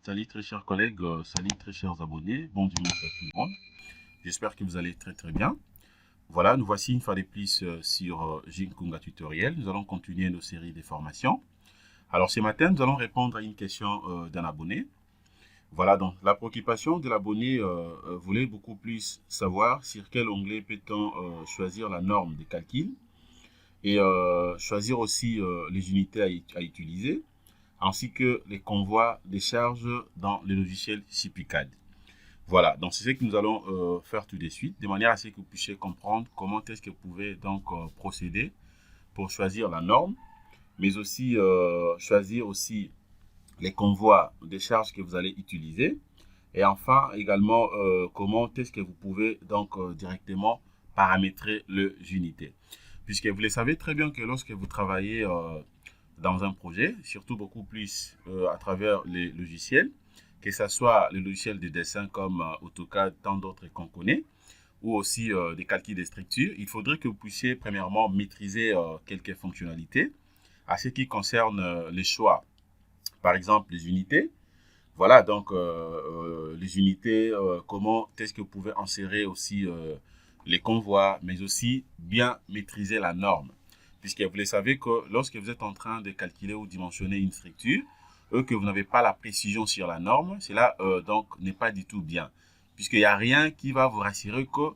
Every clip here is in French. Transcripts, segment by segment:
Salut très chers collègues, salut très chers abonnés, bon dimanche à tout le monde. J'espère que vous allez très bien. Voilà, nous voici une fois de plus sur Jinkunga Tutoriel. Nous allons continuer nos séries de formations. Alors ce matin, nous allons répondre à une question d'un abonné. Voilà, donc la préoccupation de l'abonné voulait beaucoup plus savoir sur quel onglet peut-on choisir la norme de calcul et choisir aussi les unités à utiliser, ainsi que les convois des charges dans le logiciel CPCAD. Voilà, donc c'est ce que nous allons faire tout de suite, de manière à ce que vous puissiez comprendre comment est-ce que vous pouvez donc procéder pour choisir la norme, mais aussi choisir aussi les convois des charges que vous allez utiliser, et enfin également comment est-ce que vous pouvez donc directement paramétrer les unités. Puisque vous le savez très bien que lorsque vous travaillez dans un projet, surtout beaucoup plus à travers les logiciels, que ce soit les logiciels de dessin comme AutoCAD, tant d'autres qu'on connaît, ou aussi des calculs de structure, il faudrait que vous puissiez premièrement maîtriser quelques fonctionnalités à ce qui concerne les choix, par exemple les unités. Voilà, donc les unités, comment est-ce que vous pouvez insérer aussi les convois, mais aussi bien maîtriser la norme. Puisque vous le savez que lorsque vous êtes en train de calculer ou dimensionner une structure, que vous n'avez pas la précision sur la norme, cela donc n'est pas du tout bien. Puisqu'il n'y a rien qui va vous rassurer que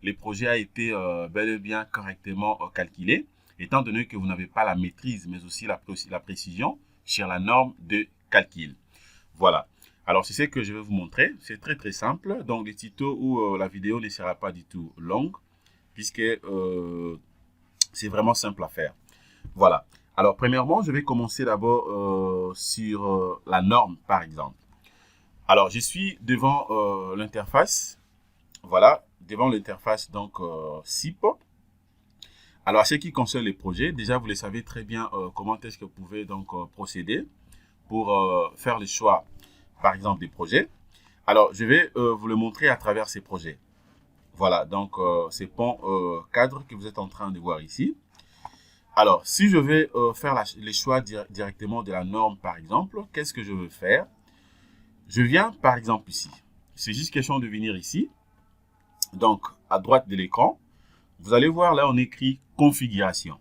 le projet a été bel et bien correctement calculé, étant donné que vous n'avez pas la maîtrise, mais aussi la précision sur la norme de calcul. Voilà. Alors, c'est ce que je vais vous montrer. C'est très simple. Donc, le tuto ou la vidéo ne sera pas du tout longue, puisque c'est vraiment simple à faire. Voilà. Alors, premièrement, je vais commencer d'abord sur la norme, par exemple. Alors, je suis devant l'interface. Voilà, devant l'interface donc SIP. Alors, à ce qui concerne les projets, déjà, vous le savez très bien comment est-ce que vous pouvez donc procéder pour faire le choix, par exemple, des projets. Alors, je vais vous le montrer à travers ces projets. Voilà, donc ces ponts cadres que vous êtes en train de voir ici. Alors, si je vais faire les choix directement de la norme, par exemple, qu'est-ce que je veux faire? Je viens, par exemple, ici. C'est juste question de venir ici. Donc, à droite de l'écran, vous allez voir là, on écrit configuration.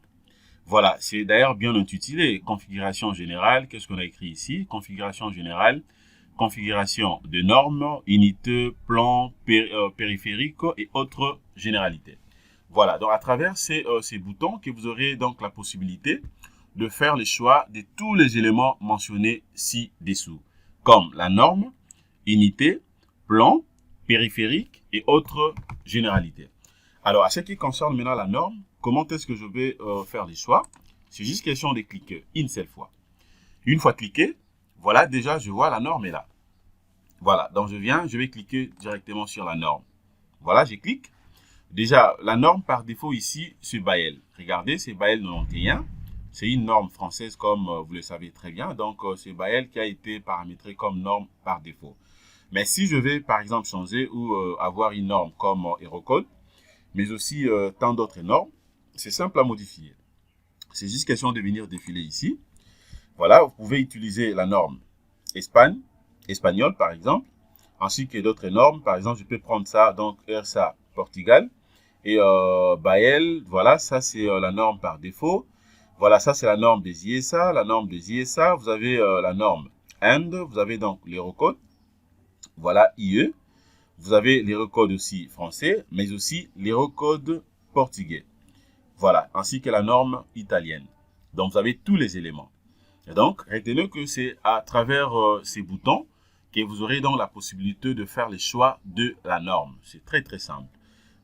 Voilà, c'est d'ailleurs bien intitulé, configuration générale. Qu'est-ce qu'on a écrit ici? Configuration générale, configuration de normes, unité, plan, périphérique et autres généralités. Voilà, donc à travers ces boutons que vous aurez donc la possibilité de faire le choix de tous les éléments mentionnés ci-dessous, comme la norme, unité, plan, périphérique et autres généralités. Alors, à ce qui concerne maintenant la norme, comment est-ce que je vais faire les choix? C'est juste question de cliquer une seule fois. Une fois cliqué, voilà, déjà, je vois la norme est là. Voilà, donc je vais cliquer directement sur la norme. Voilà, je clique. Déjà, la norme par défaut ici, c'est Bael. Regardez, c'est Bael 91. C'est une norme française comme vous le savez très bien. Donc, c'est Bael qui a été paramétré comme norme par défaut. Mais si je vais, par exemple, changer ou avoir une norme comme Eurocode, mais aussi tant d'autres normes, c'est simple à modifier. C'est juste question de venir défiler ici. Voilà, vous pouvez utiliser la norme espagnol par exemple, ainsi que d'autres normes. Par exemple, je peux prendre ça, donc ERSA Portugal. Et Bael, voilà, ça c'est la norme par défaut. Voilà, ça c'est la norme des ISA, la norme des ISA. Vous avez la norme Inde, vous avez donc l'Eurocode. Voilà, IE. Vous avez l'Eurocode aussi français, mais aussi l'Eurocode portugais. Voilà, ainsi que la norme italienne. Donc, vous avez tous les éléments. Et donc, retenez que c'est à travers ces boutons que vous aurez donc la possibilité de faire le choix de la norme. C'est très simple.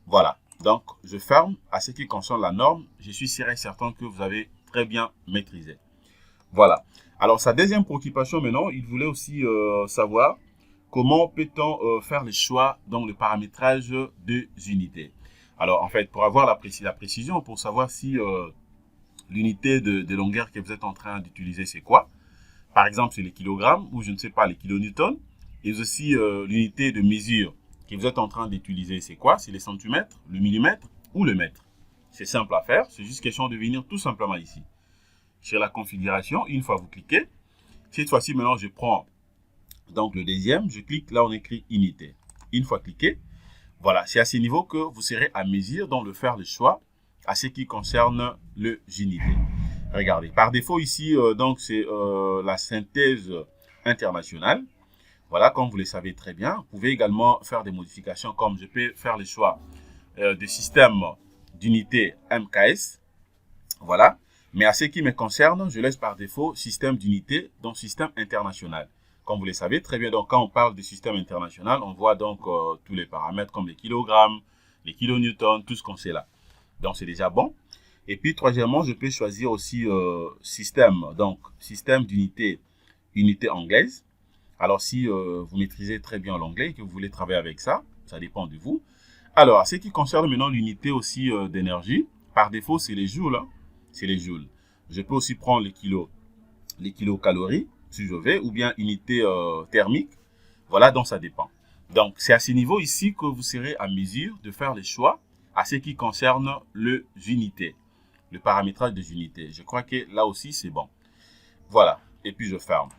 Voilà, donc je ferme. À ce qui concerne la norme, je suis sûr et certain que vous avez très bien maîtrisé. Voilà. Alors, sa deuxième préoccupation maintenant, il voulait aussi savoir comment peut-on faire les choix dans le paramétrage des unités. Alors, en fait, pour avoir la précision, pour savoir si l'unité de longueur que vous êtes en train d'utiliser, c'est quoi? Par exemple, c'est les kilogrammes ou je ne sais pas, les kilonewtons. Et aussi l'unité de mesure que vous êtes en train d'utiliser, c'est quoi? C'est les centimètres, le millimètre ou le mètre. C'est simple à faire. C'est juste question de venir tout simplement ici. Sur la configuration, une fois vous cliquez, cette fois-ci, maintenant, je prends donc le deuxième. Je clique, là, on écrit unité. Une fois cliqué, voilà, c'est à ce niveau que vous serez à mesure donc de faire le choix à ce qui concerne le unité. Regardez, par défaut ici, donc c'est la synthèse internationale. Voilà, comme vous le savez très bien. Vous pouvez également faire des modifications comme je peux faire le choix de système d'unité MKS. Voilà. Mais à ce qui me concerne, je laisse par défaut système d'unité, donc système international. Comme vous le savez très bien, donc quand on parle de système international, on voit donc tous les paramètres comme les kilogrammes, les kilonewtons, tout ce qu'on sait là. Donc c'est déjà bon. Et puis troisièmement, je peux choisir aussi système, donc système d'unité, unité anglaise. Alors si vous maîtrisez très bien l'anglais et que vous voulez travailler avec ça, ça dépend de vous. Alors, ce qui concerne maintenant l'unité aussi d'énergie, par défaut, c'est les joules. Hein. C'est les joules. Je peux aussi prendre les kilocalories, si je veux, ou bien unité thermique. Voilà, donc ça dépend. Donc, c'est à ce niveau ici que vous serez à mesure de faire les choix à ce qui concerne le unité, le paramétrage des unités. Je crois que là aussi, c'est bon. Voilà, et puis je ferme.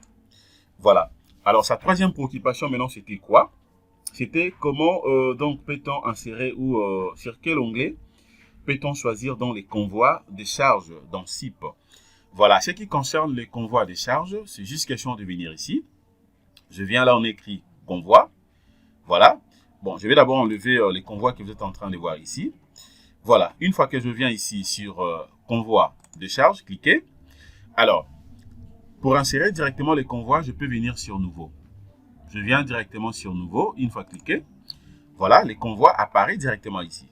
Voilà. Alors, sa troisième préoccupation maintenant, c'était quoi? C'était comment donc peut-on insérer ou sur quel onglet peut-on choisir dans les convois de charge dans SIP. Voilà, ce qui concerne les convois de charge, c'est juste question de venir ici. Je viens là, on écrit convoi. Voilà. Bon, je vais d'abord enlever les convois que vous êtes en train de voir ici. Voilà, une fois que je viens ici sur convoi de charge, cliquez. Alors, pour insérer directement les convois, je peux venir sur nouveau. Je viens directement sur nouveau, une fois cliqué. Voilà, les convois apparaissent directement ici.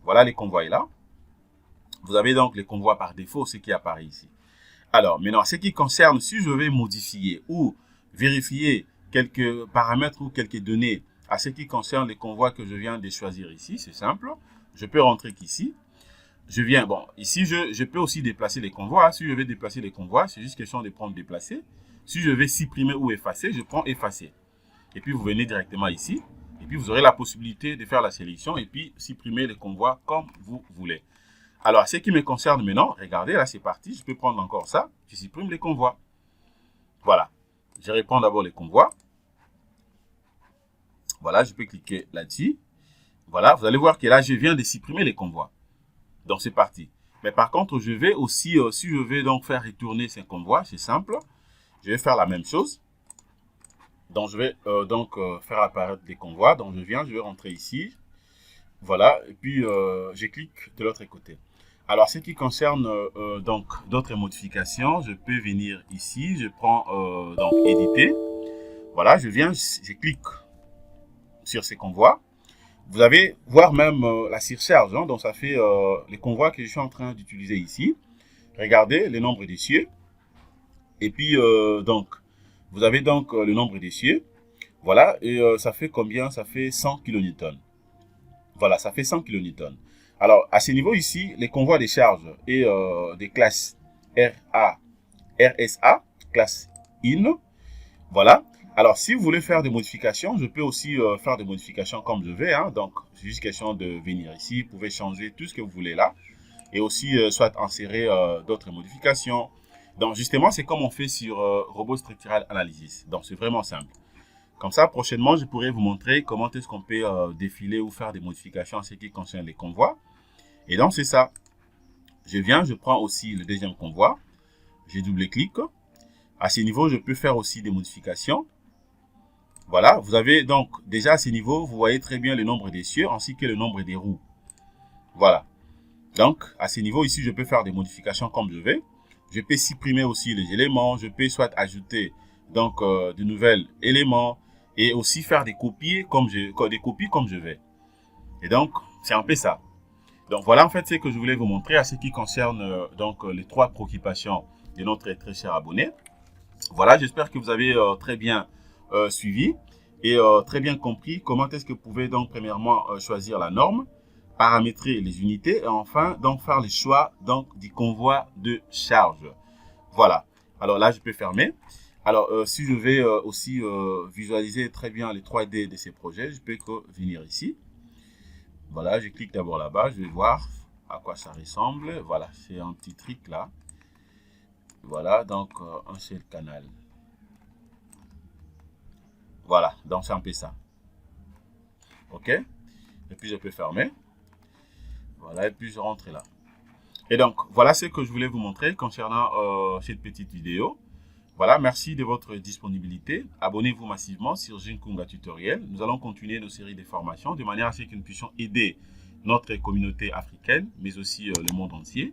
Voilà, les convois est là. Vous avez donc les convois par défaut, ce qui apparaît ici. Alors, maintenant, ce qui concerne, si je vais modifier ou vérifier quelques paramètres ou quelques données à ce qui concerne les convois que je viens de choisir ici, c'est simple. Je peux rentrer qu'ici. Je viens, bon, ici, je peux aussi déplacer les convois. Si je vais déplacer les convois, c'est juste question de prendre déplacer. Si je vais supprimer ou effacer, je prends effacer. Et puis, vous venez directement ici. Et puis, vous aurez la possibilité de faire la sélection et puis supprimer les convois comme vous voulez. Alors, ce qui me concerne maintenant, regardez, là, c'est parti. Je peux prendre encore ça. Je supprime les convois. Voilà. Je reprends d'abord les convois. Voilà, je peux cliquer là-dessus. Voilà, vous allez voir que là, je viens de supprimer les convois. Donc, c'est parti. Mais par contre, je vais aussi, si je vais donc faire retourner ces convois, c'est simple. Je vais faire la même chose. Donc, je vais faire apparaître les convois. Donc, je vais rentrer ici. Voilà, et puis je clique de l'autre côté. Alors, ce qui concerne donc d'autres modifications, je peux venir ici. Je prends donc éditer. Voilà, je clique sur ces convois. Vous allez voir même la surcharge. Hein, donc, ça fait les convois que je suis en train d'utiliser ici. Regardez le nombre d'essieux. Et puis, donc, vous avez donc le nombre d'essieux. Voilà, et ça fait combien? Ça fait 100 kN. Voilà, ça fait 100 kN. Alors, à ce niveau ici, les convois de charge et des classes RSA, classe IN. Voilà. Alors, si vous voulez faire des modifications, je peux aussi faire des modifications comme je vais. Hein. Donc, c'est juste question de venir ici. Vous pouvez changer tout ce que vous voulez là. Et aussi, soit insérer d'autres modifications. Donc, justement, c'est comme on fait sur Robot Structural Analysis. Donc, c'est vraiment simple. Comme ça, prochainement, je pourrai vous montrer comment est-ce qu'on peut défiler ou faire des modifications en ce qui concerne les convois. Et donc, c'est ça. Je prends aussi le deuxième convoi. Je double-clique. À ce niveau, je peux faire aussi des modifications. Voilà, vous avez donc déjà à ce niveau, vous voyez très bien le nombre d'essieux ainsi que le nombre des roues. Voilà. Donc, à ce niveau ici, je peux faire des modifications comme je vais. Je peux supprimer aussi les éléments. Je peux soit ajouter donc de nouveaux éléments et aussi faire des copies comme je vais. Et donc, c'est un peu ça. Donc, voilà en fait ce que je voulais vous montrer à ce qui concerne donc les trois préoccupations de notre très cher abonné. Voilà, j'espère que vous avez très bien suivi et très bien compris comment est-ce que vous pouvez donc premièrement choisir la norme, paramétrer les unités et enfin donc faire le choix donc du convoi de charge. Voilà, alors là je peux fermer. Alors si je vais aussi visualiser très bien les 3D de ces projets, je peux venir ici. Voilà, je clique d'abord là-bas, je vais voir à quoi ça ressemble. Voilà, c'est un petit truc là. Voilà, donc un seul canal. Voilà, donc c'est un peu ça. OK? Et puis je peux fermer. Voilà, et puis je rentre là. Et donc, voilà ce que je voulais vous montrer concernant cette petite vidéo. Voilà, merci de votre disponibilité. Abonnez-vous massivement sur Jinkunga Tutoriel. Nous allons continuer nos séries de formations de manière à ce que nous puissions aider notre communauté africaine, mais aussi le monde entier,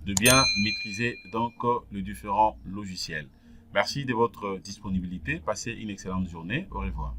de bien maîtriser donc les différents logiciels. Merci de votre disponibilité. Passez une excellente journée. Au revoir.